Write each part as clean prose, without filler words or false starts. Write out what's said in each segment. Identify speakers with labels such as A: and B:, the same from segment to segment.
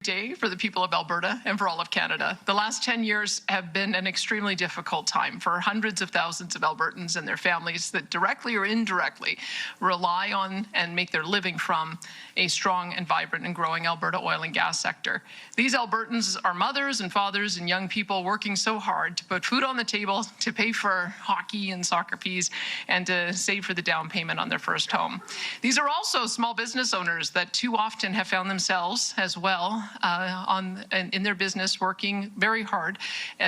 A: day for the people of Alberta and for all of Canada. The last 10 years have been an extremely difficult time for hundreds of thousands of Albertans and their families that directly or indirectly rely on and make their living from a strong and vibrant and growing Alberta oil and gas sector. These Albertans are mothers and fathers and young people working so hard to put food on the table, to pay for hockey and soccer fees, and to save for the down payment on their first home. These are also small business owners that too often have found themselves as well in their business working very hard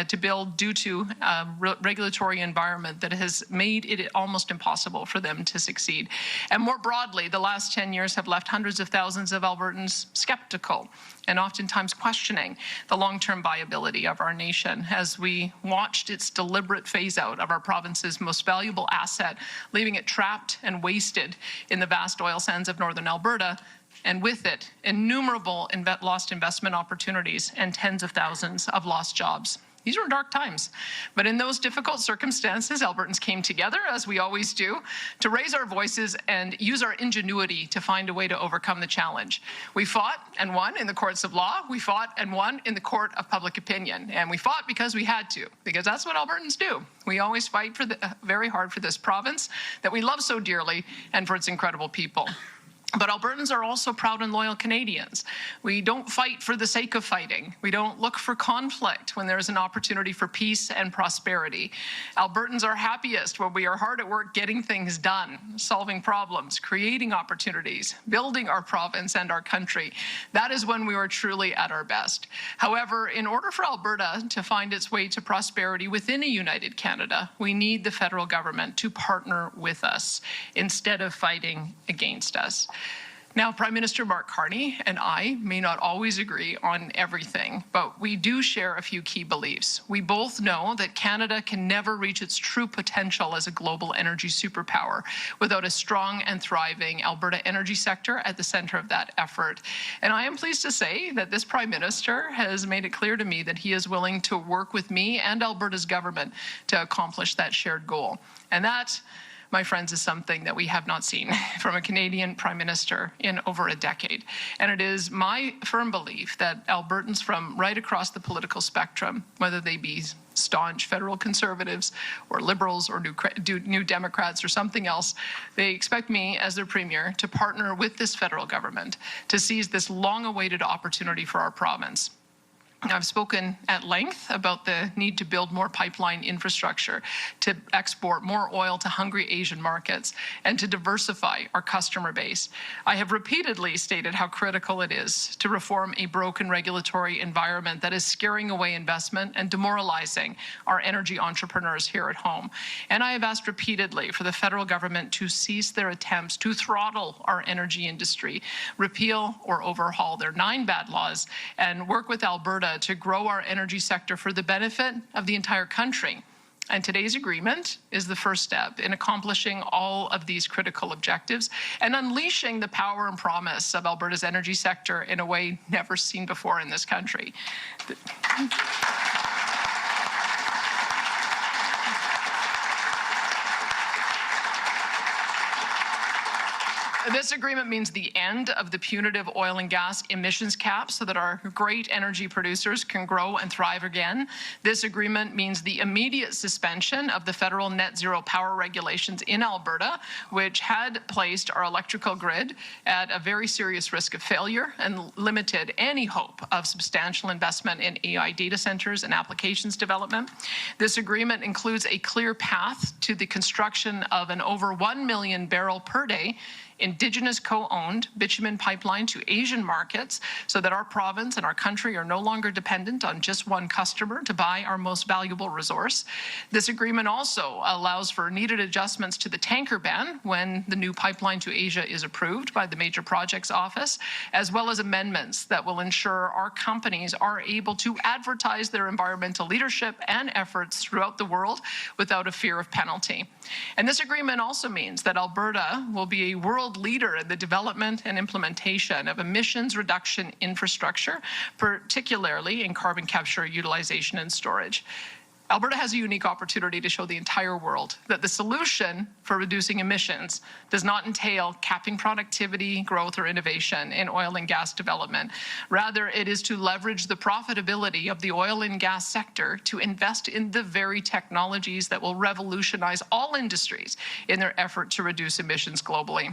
A: to build due to a regulatory environment that has made it almost impossible for them to succeed. And more broadly, the last 10 years have left hundreds of thousands of Albertans skeptical and oftentimes questioning the long-term viability of our nation as we watched its deliberate phase out of our province's most valuable asset, leaving it trapped and wasted in the vast oil sands of northern Alberta, and with it, innumerable lost investment opportunities and tens of thousands of lost jobs. These were dark times, but in those difficult circumstances, Albertans came together, as we always do, to raise our voices and use our ingenuity to find a way to overcome the challenge. We fought and won in the courts of law. We fought and won in the court of public opinion. And we fought because we had to, because that's what Albertans do. We always fight very hard for this province that we love so dearly and for its incredible people. But Albertans are also proud and loyal Canadians. We don't fight for the sake of fighting. We don't look for conflict when there's an opportunity for peace and prosperity. Albertans are happiest when we are hard at work getting things done, solving problems, creating opportunities, building our province and our country. That is when we are truly at our best. However, in order for Alberta to find its way to prosperity within a united Canada, we need the federal government to partner with us instead of fighting against us. Now, Prime Minister Mark Carney and I may not always agree on everything, but we do share a few key beliefs. We both know that Canada can never reach its true potential as a global energy superpower without a strong and thriving Alberta energy sector at the center of that effort. And I am pleased to say that this Prime Minister has made it clear to me that he is willing to work with me and Alberta's government to accomplish that shared goal. And that, my friends, is something that we have not seen from a Canadian Prime Minister in over a decade. And it is my firm belief that Albertans from right across the political spectrum, whether they be staunch federal Conservatives or Liberals or New Democrats or something else, they expect me as their Premier to partner with this federal government to seize this long-awaited opportunity for our province. I've spoken at length about the need to build more pipeline infrastructure, to export more oil to hungry Asian markets, and to diversify our customer base. I have repeatedly stated how critical it is to reform a broken regulatory environment that is scaring away investment and demoralizing our energy entrepreneurs here at home. And I have asked repeatedly for the federal government to cease their attempts to throttle our energy industry, repeal or overhaul their 9 bad laws, and work with Alberta to grow our energy sector for the benefit of the entire country. And today's agreement is the first step in accomplishing all of these critical objectives and unleashing the power and promise of Alberta's energy sector in a way never seen before in this country. This agreement means the end of the punitive oil and gas emissions caps so that our great energy producers can grow and thrive again. This agreement means the immediate suspension of the federal net zero power regulations in Alberta, which had placed our electrical grid at a very serious risk of failure and limited any hope of substantial investment in AI data centers and applications development. This agreement includes a clear path to the construction of an over 1 million barrel per day Indigenous co-owned bitumen pipeline to Asian markets so that our province and our country are no longer dependent on just one customer to buy our most valuable resource. This agreement also allows for needed adjustments to the tanker ban when the new pipeline to Asia is approved by the Major Projects Office, as well as amendments that will ensure our companies are able to advertise their environmental leadership and efforts throughout the world without a fear of penalty. And this agreement also means that Alberta will be a world leader in the development and implementation of emissions reduction infrastructure, particularly in carbon capture, utilization, and storage. Alberta has a unique opportunity to show the entire world that the solution for reducing emissions does not entail capping productivity, growth, or innovation in oil and gas development. Rather, it is to leverage the profitability of the oil and gas sector to invest in the very technologies that will revolutionize all industries in their effort to reduce emissions globally.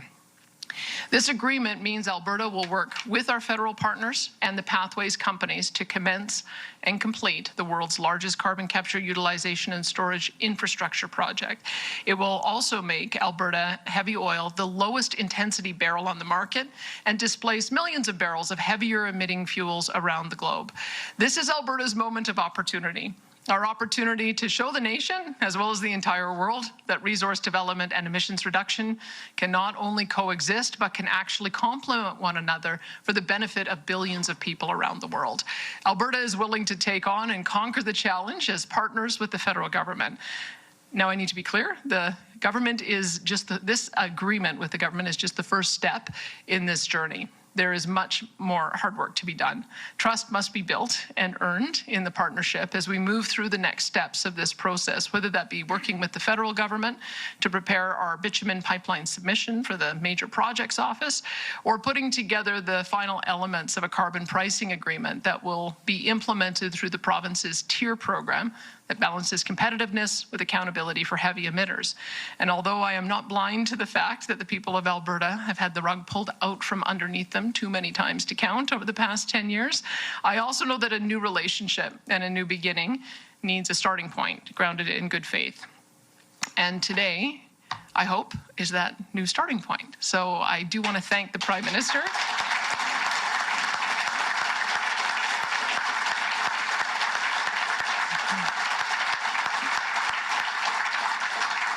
A: This agreement means Alberta will work with our federal partners and the Pathways companies to commence and complete the world's largest carbon capture, utilization, and storage infrastructure project. It will also make Alberta heavy oil the lowest intensity barrel on the market and displace millions of barrels of heavier emitting fuels around the globe. This is Alberta's moment of opportunity. Our opportunity to show the nation, as well as the entire world, that resource development and emissions reduction can not only coexist, but can actually complement one another for the benefit of billions of people around the world. Alberta is willing to take on and conquer the challenge as partners with the federal government. Now, I need to be clear, the government is just, this agreement with the government is just the first step in this journey. There is much more hard work to be done. Trust must be built and earned in the partnership as we move through the next steps of this process, whether that be working with the federal government to prepare our bitumen pipeline submission for the Major Projects Office, or putting together the final elements of a carbon pricing agreement that will be implemented through the province's tier program that balances competitiveness with accountability for heavy emitters. And although I am not blind to the fact that the people of Alberta have had the rug pulled out from underneath them too many times to count over the past 10 years, I also know that a new relationship and a new beginning needs a starting point grounded in good faith. And today, I hope, is that new starting point. So I do want to thank the Prime Minister.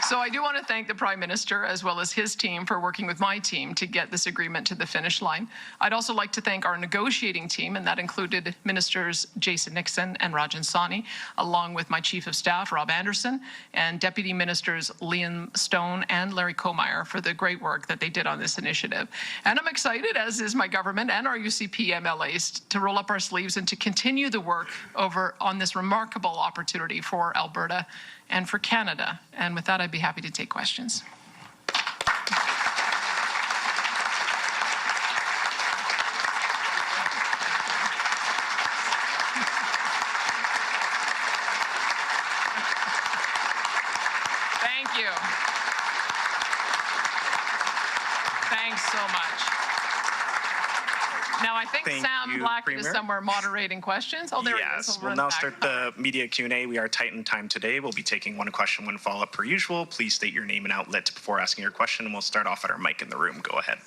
A: So I do want to thank the Prime Minister as well as his team for working with my team to get this agreement to the finish line. I'd also like to thank our negotiating team, and that included Ministers Jason Nixon and Rajan Sawhney, along with my Chief of Staff, Rob Anderson, and Deputy Ministers Liam Stone and Larry Comeyer for the great work that they did on this initiative. And I'm excited, as is my government and our UCP MLAs, to roll up our sleeves and to continue the work over on this remarkable opportunity for Alberta and for Canada. And with that, I'd be happy to take questions. Thank you. Thanks so much. Now, I think Sam Blackett is somewhere moderating questions. Oh, there he is.
B: Yes, we'll now start the media Q&A. We are tight in time today. We'll be taking one question, one follow-up per usual. Please state your name and outlet before asking your question, and we'll start off at our mic in the room. Go ahead.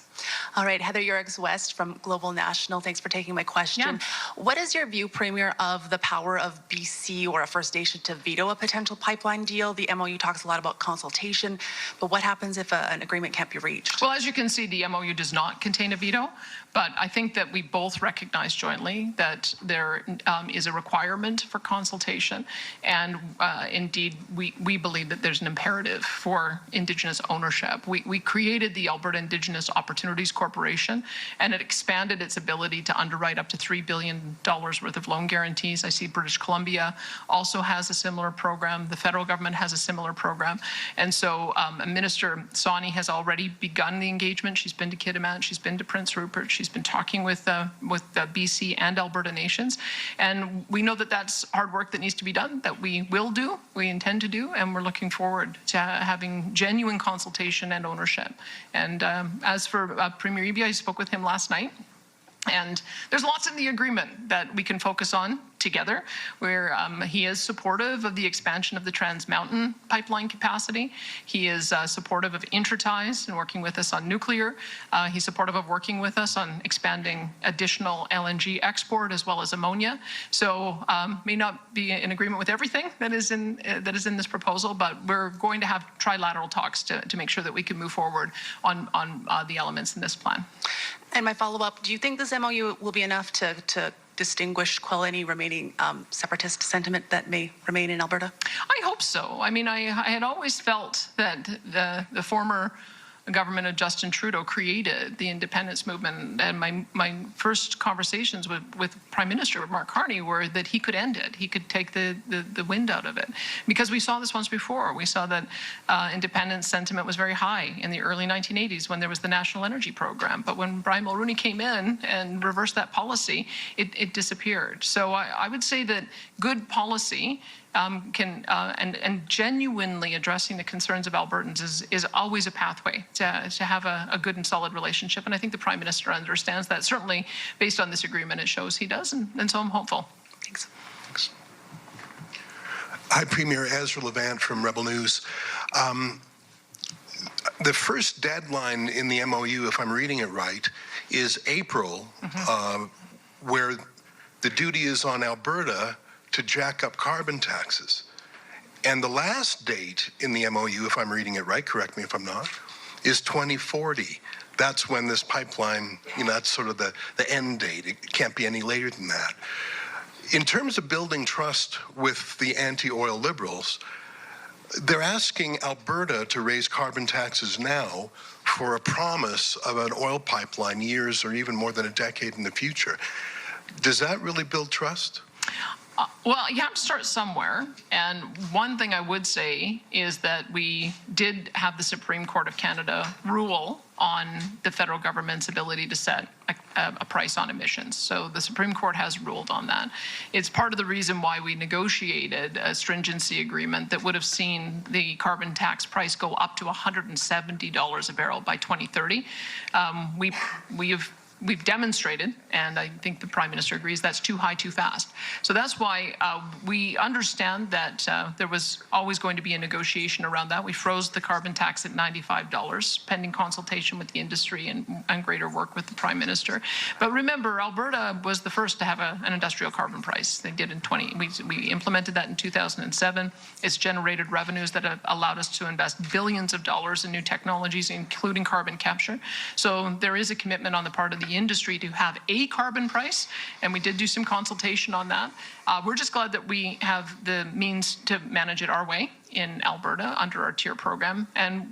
C: All right, Heather Yurix-West from Global National. Thanks for taking my question.
A: Yeah.
C: What is your view, Premier, of the power of BC or a First Nation to veto a potential pipeline deal? The MOU talks a lot about consultation, but what happens if an agreement can't be reached?
A: Well, as you can see, the MOU does not contain a veto, but I think that we both recognize jointly that there is a requirement for consultation, and indeed, we believe that there's an imperative for Indigenous ownership. We created the Alberta Indigenous Opportunities Corporation, and it expanded its ability to underwrite up to $3 billion worth of loan guarantees. I see British Columbia also has a similar program. The federal government has a similar program. And so Minister Sawhney has already begun the engagement. She's been to Kitimat, she's been to Prince Rupert, she's been talking with the BC and Alberta nations. And we know that that's hard work that needs to be done, that we will do, we intend to do, and we're looking forward to having genuine consultation and ownership. And as for Premier Eby, I spoke with him last night. And there's lots in the agreement that we can focus on together, where he is supportive of the expansion of the Trans Mountain pipeline capacity. He is supportive of Intraties and working with us on nuclear. He's supportive of working with us on expanding additional LNG export as well as ammonia. So may not be in agreement with everything that is in this proposal, but we're going to have trilateral talks to make sure that we can move forward on the elements in this plan.
C: And my follow-up, do you think this MOU will be enough to distinguish, quell any remaining separatist sentiment that may remain in Alberta?
A: I hope so. I mean, I had always felt that the former government of Justin Trudeau created the independence movement, and my first conversations with Prime Minister Mark Carney were that he could end it. He could take the wind out of it. Because we saw this once before. We saw that independence sentiment was very high in the early 1980s when there was the National Energy Program. But when Brian Mulroney came in and reversed that policy, it disappeared. So I would say that good policy and genuinely addressing the concerns of Albertans is always a pathway to have a good and solid relationship. And I think the Prime Minister understands that. Certainly, based on this agreement, it shows he does, and so I'm hopeful.
C: Thanks.
B: Thanks.
D: Hi, Premier Ezra Levant from Rebel News. The first deadline in the MOU, if I'm reading it right, is April, where the duty is on Alberta to jack up carbon taxes. And the last date in the MOU, if I'm reading it right, correct me if I'm not, is 2040. That's when this pipeline, that's sort of the end date. It can't be any later than that. In terms of building trust with the anti-oil liberals, they're asking Alberta to raise carbon taxes now for a promise of an oil pipeline years or even more than a decade in the future. Does that really build trust?
A: Well, you have to start somewhere. And one thing I would say is that we did have the Supreme Court of Canada rule on the federal government's ability to set a price on emissions. So the Supreme Court has ruled on that. It's part of the reason why we negotiated a stringency agreement that would have seen the carbon tax price go up to $170 a barrel by 2030. We've demonstrated, and I think the Prime Minister agrees, that's too high, too fast. So that's why we understand that there was always going to be a negotiation around that. We froze the carbon tax at $95, pending consultation with the industry and greater work with the Prime Minister. But remember, Alberta was the first to have an industrial carbon price. They did we implemented that in 2007. It's generated revenues that have allowed us to invest billions of dollars in new technologies, including carbon capture. So there is a commitment on the part of the industry to have a carbon price, and we did do some consultation on that. We're just glad that we have the means to manage it our way in Alberta under our tier program, and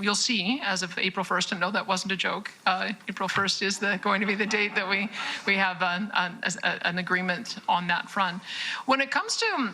A: you'll see as of April 1st, and no, that wasn't a joke. April 1st is going to be the date that we have an agreement on that front. When it comes to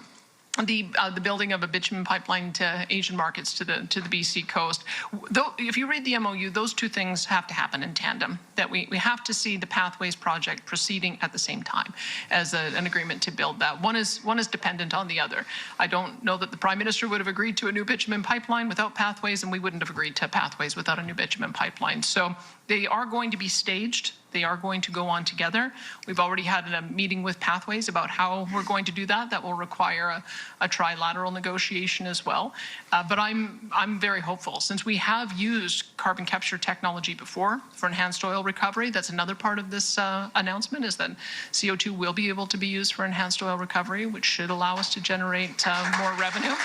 A: the building of a bitumen pipeline to Asian markets to the BC coast. Though, if you read the MOU, those two things have to happen in tandem. That we have to see the Pathways project proceeding at the same time as an agreement to build that. One is dependent on the other. I don't know that the Prime Minister would have agreed to a new bitumen pipeline without Pathways, and we wouldn't have agreed to Pathways without a new bitumen pipeline. So they are going to be staged. They are going to go on together. We've already had a meeting with Pathways about how we're going to do that. That will require a trilateral negotiation as well. But I'm very hopeful. Since we have used carbon capture technology before for enhanced oil recovery, that's another part of this announcement, is that CO2 will be able to be used for enhanced oil recovery, which should allow us to generate more revenue.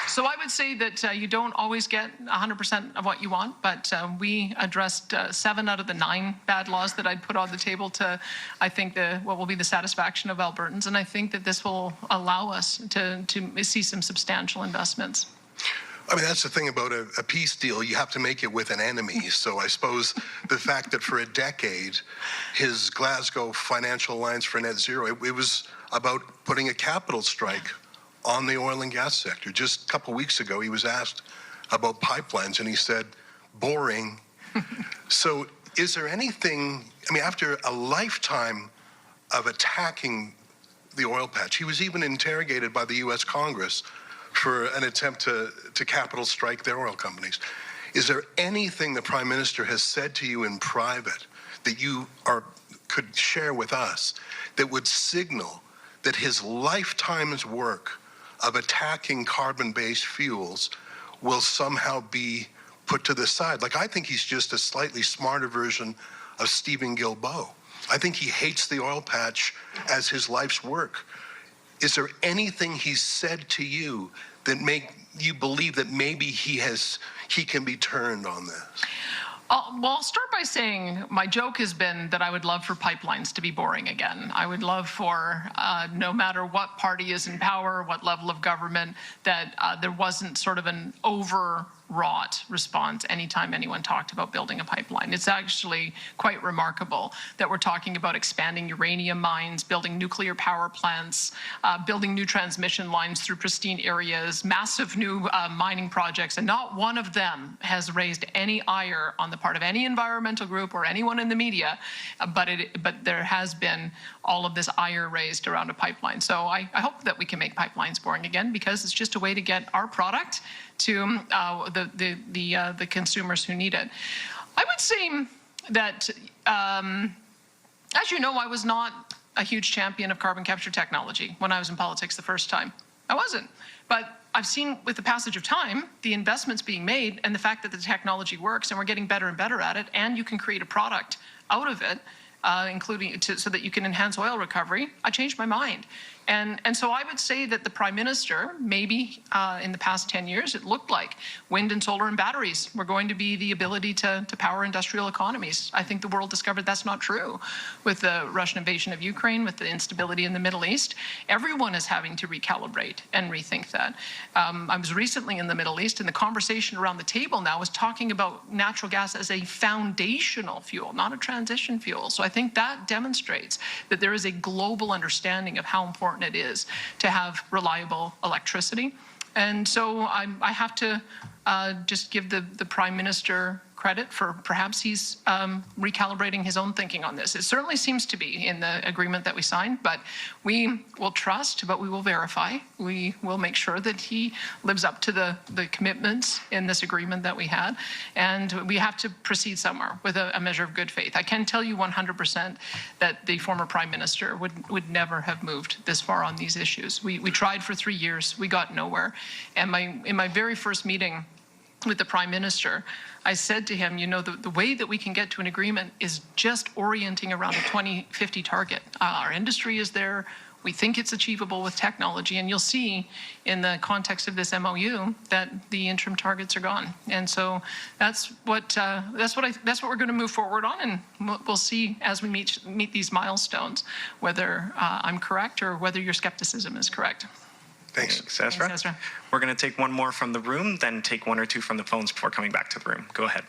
A: So I would say that you don't always get 100% of what you want, but we addressed 7 out of the 9 bad laws that I'd put on the table to, I think, what will be the satisfaction of Albertans. And I think that this will allow us to see some substantial investments.
D: I mean, that's the thing about a peace deal. You have to make it with an enemy. So I suppose the fact that for a decade, his Glasgow Financial Alliance for Net Zero, it was about putting a capital strike on the oil and gas sector. Just a couple of weeks ago, he was asked about pipelines, and he said, boring. So is there anything, I mean, after a lifetime of attacking the oil patch, he was even interrogated by the U.S. Congress for an attempt to capital strike their oil companies. Is there anything the Prime Minister has said to you in private that you could share with us that would signal that his lifetime's work of attacking carbon-based fuels will somehow be put to the side? Like, I think he's just a slightly smarter version of Stephen Guilbeault. I think he hates the oil patch as his life's work. Is there anything he's said to you that make you believe that maybe he can be turned on this?
A: Well, I'll start by by saying my joke has been that I would love for pipelines to be boring again. I would love for, no matter what party is in power, what level of government, that there wasn't sort of an overwrought response anytime anyone talked about building a pipeline. It's actually quite remarkable that we're talking about expanding uranium mines, building nuclear power plants, building new transmission lines through pristine areas, massive new mining projects, and not one of them has raised any ire on the part of any environmental group or anyone in the media, but there has been all of this ire raised around a pipeline. So I hope that we can make pipelines boring again, because it's just a way to get our product to the consumers who need it. I would say that, as you know, I was not a huge champion of carbon capture technology when I was in politics the first time. I wasn't. But I've seen with the passage of time, the investments being made and the fact that the technology works and we're getting better and better at it, and you can create a product out of it, including so that you can enhance oil recovery, I changed my mind. And so I would say that the Prime Minister, maybe in the past 10 years, it looked like wind and solar and batteries were going to be the ability to power industrial economies. I think the world discovered that's not true. With the Russian invasion of Ukraine, with the instability in the Middle East, everyone is having to recalibrate and rethink that. I was recently in the Middle East, and the conversation around the table now is talking about natural gas as a foundational fuel, not a transition fuel. So I think that demonstrates that there is a global understanding of how important it is to have reliable electricity. And so I have to just give the Prime Minister credit for perhaps he's recalibrating his own thinking on this. It certainly seems to be in the agreement that we signed, but we will trust, but we will verify. We will make sure that he lives up to the commitments in this agreement that we had, and we have to proceed somewhere with a measure of good faith. I can tell you 100% that the former Prime Minister would never have moved this far on these issues. We tried for 3 years, we got nowhere. And in my very first meeting with the Prime Minister, I said to him, you know, the way that we can get to an agreement is just orienting around a 2050 target. Our industry is there. We think it's achievable with technology, and you'll see in the context of this MOU that the interim targets are gone. And so that's what we're going to move forward on, and we'll see as we meet these milestones whether I'm correct or whether your skepticism is correct.
D: Thanks.
B: Ezra.
A: Thanks, Ezra.
B: We're going to take one more from the room, then take one or two from the phones before coming back to the room. Go ahead.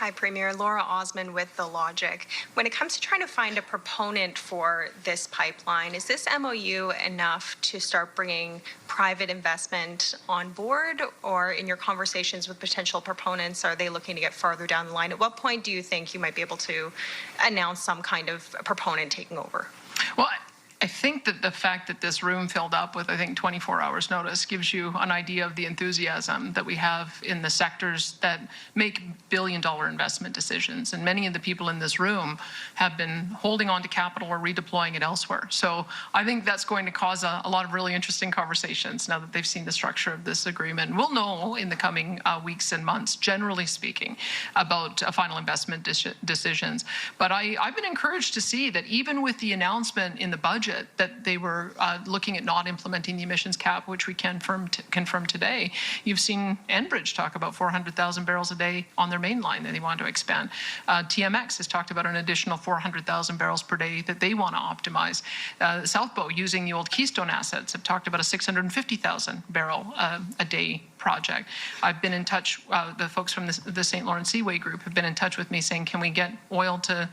E: Hi, Premier. Laura Osmond with The Logic. When it comes to trying to find a proponent for this pipeline, is this MOU enough to start bringing private investment on board? Or in your conversations with potential proponents, are they looking to get farther down the line? At what point do you think you might be able to announce some kind of proponent taking over?
A: Well, I think that the fact that this room filled up with, I think, 24 hours notice gives you an idea of the enthusiasm that we have in the sectors that make billion-dollar investment decisions. And many of the people in this room have been holding on to capital or redeploying it elsewhere. So I think that's going to cause a lot of really interesting conversations now that they've seen the structure of this agreement. We'll know in the coming weeks and months, generally speaking, about final investment decisions. But I've been encouraged to see that even with the announcement in the budget that they were looking at not implementing the emissions cap, which we confirm today. You've seen Enbridge talk about 400,000 barrels a day on their main line that they want to expand. TMX has talked about an additional 400,000 barrels per day that they want to optimize. South Bow, using the old Keystone assets, have talked about a 650,000 barrel a day project. I've been in touch, the folks from the St. Lawrence Seaway Group have been in touch with me saying, can we get oil to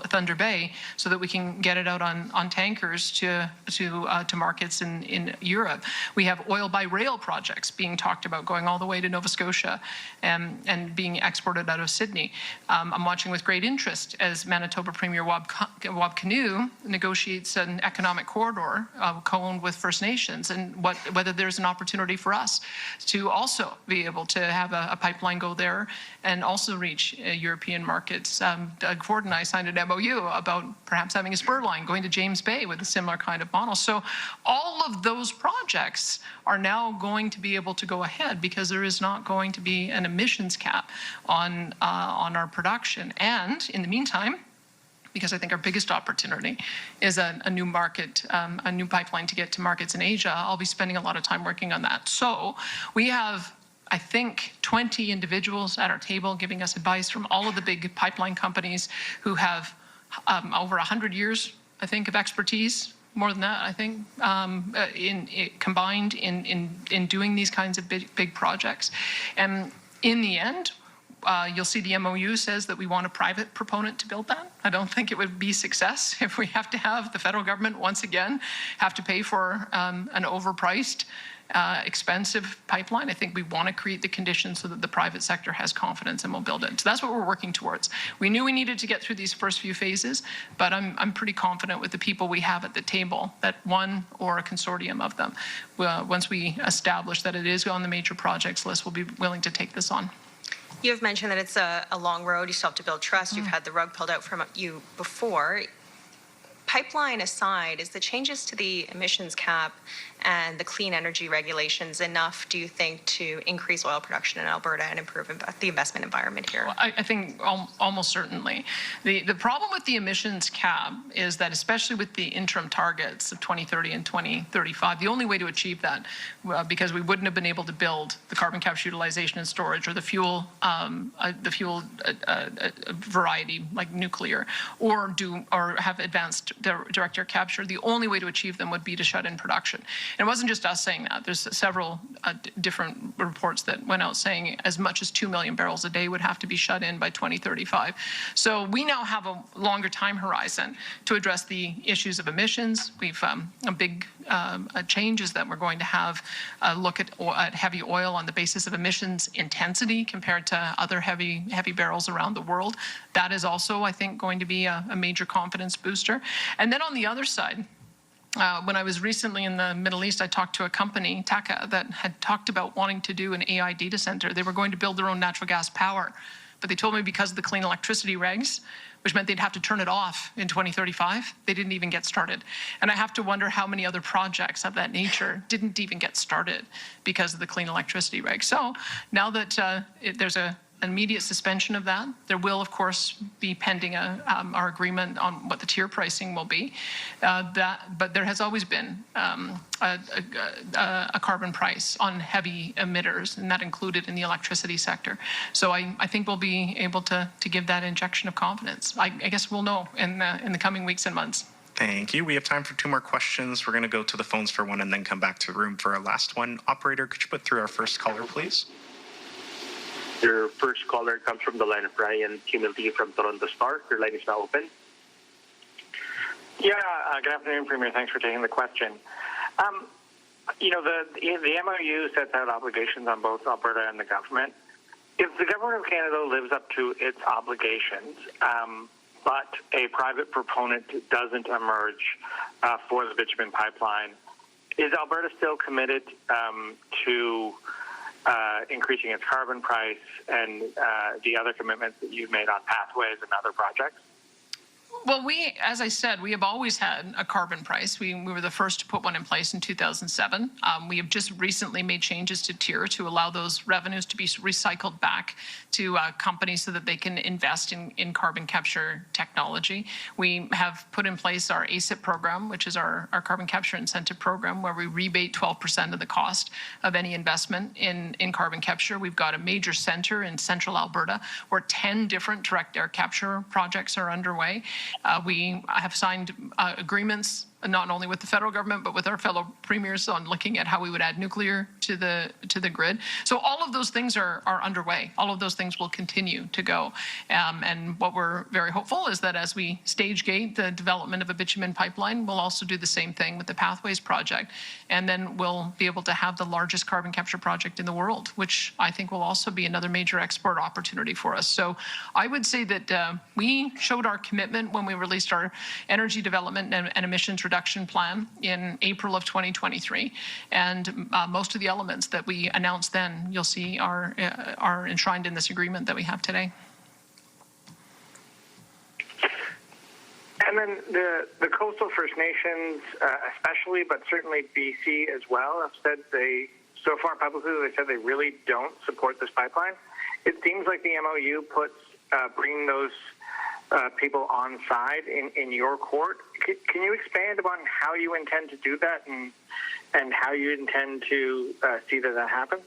A: Thunder Bay so that we can get it out on tankers to markets in Europe. We have oil by rail projects being talked about going all the way to Nova Scotia and being exported out of Sydney. I'm watching with great interest as Manitoba Premier Wab Kinew negotiates an economic corridor co-owned with First Nations, and whether there's an opportunity for us to also be able to have a pipeline go there and also reach European markets. Doug Ford and I signed an MOU about perhaps having a spur line going to James Bay with a similar kind of model. So all of those projects are now going to be able to go ahead because there is not going to be an emissions cap on our production. And in the meantime, because I think our biggest opportunity is a new market, a new pipeline to get to markets in Asia, I'll be spending a lot of time working on that. So we have I think, 20 individuals at our table giving us advice from all of the big pipeline companies who have over 100 years, I think, of expertise, more than that, I think, combined in doing these kinds of big projects. And in the end, you'll see the MOU says that we want a private proponent to build that. I don't think it would be success if we have to have the federal government once again have to pay for an overpriced, expensive pipeline. I think we want to create the conditions so that the private sector has confidence and will build it. So that's what we're working towards. We knew we needed to get through these first few phases, but I'm pretty confident with the people we have at the table that one or a consortium of them, once we establish that it is on the major projects list, will be willing to take this on.
E: You have mentioned that it's a long road. You still have to build trust. You've had the rug pulled out from you before. Pipeline aside, is the changes to the emissions cap and the clean energy regulations enough, do you think, to increase oil production in Alberta and improve the investment environment here?
A: Well, I think almost certainly. The problem with the emissions cap is that, especially with the interim targets of 2030 and 2035, the only way to achieve that, because we wouldn't have been able to build the carbon capture utilization and storage or the fuel variety like nuclear, or have advanced direct air capture, the only way to achieve them would be to shut in production. And it wasn't just us saying that. There's several different reports that went out saying as much as 2 million barrels a day would have to be shut in by 2035. So we now have a longer time horizon to address the issues of emissions. We've a big change is that we're going to have a look at heavy oil on the basis of emissions intensity compared to other heavy barrels around the world. That is also, I think, going to be a major confidence booster. And then on the other side, when I was recently in the Middle East, I talked to a company, Taka, that had talked about wanting to do an AI data center. They were going to build their own natural gas power, but they told me because of the clean electricity regs, which meant they'd have to turn it off in 2035, they didn't even get started. And I have to wonder how many other projects of that nature didn't even get started because of the clean electricity regs. So now that there's an immediate suspension of that, there will, of course, be pending our agreement on what the tier pricing will be. But there has always been a carbon price on heavy emitters, and that included in the electricity sector. So I think we'll be able to give that injection of confidence. I guess we'll know in the coming weeks and months.
B: Thank you. We have time for 2 more questions. We're going to go to the phones for one and then come back to the room for our last one. Operator, could you put through our first caller, please?
F: Your first caller comes from the line of Ryan Kimilty from Toronto Star. Your line is now open.
G: Yeah, good afternoon, Premier. Thanks for taking the question. The MOU sets out obligations on both Alberta and the government. If the government of Canada lives up to its obligations, but a private proponent doesn't emerge for the bitumen pipeline, is Alberta still committed to increasing its carbon price and the other commitments that you've made on pathways and other projects?
A: Well, as I said, we have always had a carbon price. We were the first to put one in place in 2007. We have just recently made changes to tier to allow those revenues to be recycled back to companies so that they can invest in carbon capture technology. We have put in place our ACIP program, which is our carbon capture incentive program, where we rebate 12% of the cost of any investment in carbon capture. We've got a major center in central Alberta where 10 different direct air capture projects are underway. We have signed agreements not only with the federal government, but with our fellow premiers on looking at how we would add nuclear to the grid. So all of those things are underway. All of those things will continue to go. And what we're very hopeful is that as we stage gate the development of a bitumen pipeline, we'll also do the same thing with the Pathways project. And then we'll be able to have the largest carbon capture project in the world, which I think will also be another major export opportunity for us. So I would say that we showed our commitment when we released our energy development and emissions reduction plan in April of 2023. And most of the elements that we announced then, you'll see are enshrined in this agreement that we have today.
G: And then the coastal First Nations, especially, but certainly BC as well, have said so far publicly, they said they really don't support this pipeline. It seems like the MOU puts bringing those people on side in your court. Can you expand upon how you intend to do that and how you intend to see that happens?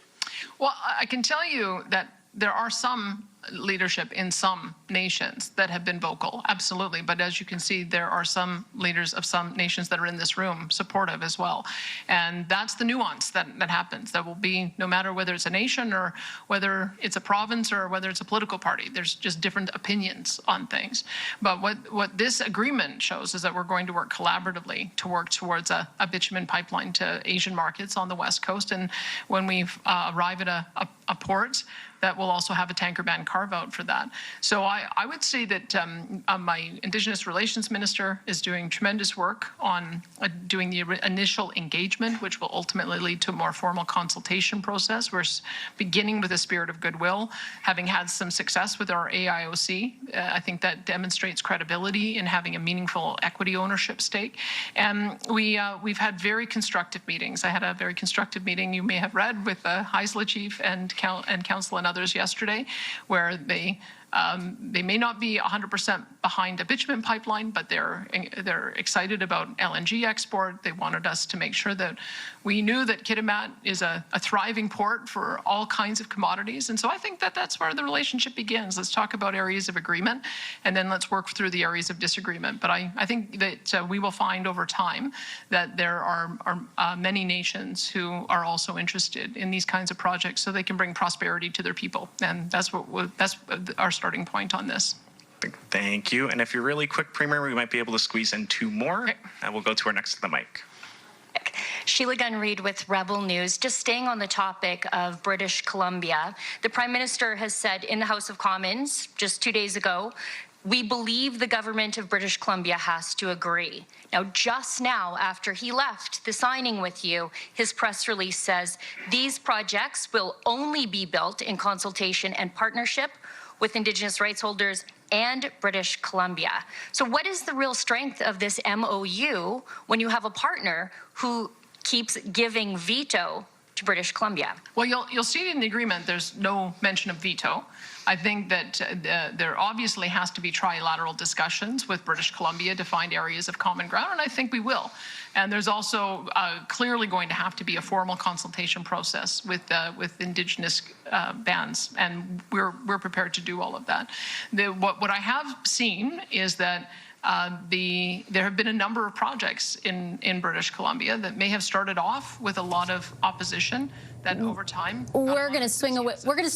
A: Well, I can tell you that there are some leadership in some nations that have been vocal, absolutely. But as you can see, there are some leaders of some nations that are in this room supportive as well. And that's the nuance that happens. That will be, no matter whether it's a nation or whether it's a province or whether it's a political party, there's just different opinions on things. But what this agreement shows is that we're going to work collaboratively to work towards a bitumen pipeline to Asian markets on the West Coast. And when we arrive at a port, that will also have a tanker ban carve-out for that. So I would say that my Indigenous Relations Minister is doing tremendous work on doing the initial engagement, which will ultimately lead to a more formal consultation process. We're beginning with a spirit of goodwill, having had some success with our AIOC. I think that demonstrates credibility in having a meaningful equity ownership stake. And we've had very constructive meetings. I had a very constructive meeting, you may have read, with the Haisla chief and council and others yesterday, where they may not be 100% behind a bitumen pipeline, but they're excited about LNG export. They wanted us to make sure that we knew that Kitimat is a thriving port for all kinds of commodities. And so I think that that's where the relationship begins. Let's talk about areas of agreement, and then let's work through the areas of disagreement. But I think that we will find over time that there are many nations who are also interested in these kinds of projects so they can bring prosperity to their people. And that's our starting point on this.
B: Thank you. And if you're really quick, Premier, we might be able to squeeze in two more.
A: Okay.
B: We'll go to our next to the mic.
H: Sheila Gunn Reid with Rebel News. Just staying on the topic of British Columbia, the Prime Minister has said in the House of Commons just 2 days ago, we believe the government of British Columbia has to agree. Now, just now, after he left the signing with you, his press release says these projects will only be built in consultation and partnership with Indigenous rights holders and British Columbia. So what is the real strength of this MOU when you have a partner who keeps giving veto to British Columbia?
A: Well, you'll see it in the agreement. There's no mention of veto. I think that there obviously has to be trilateral discussions with British Columbia to find areas of common ground, and I think we will. And there's also clearly going to have to be a formal consultation process with Indigenous bands, and we're prepared to do all of that. What I have seen is that there have been a number of projects in British Columbia that may have started off with a lot of opposition that over time
I: we're going to swing away. We're going to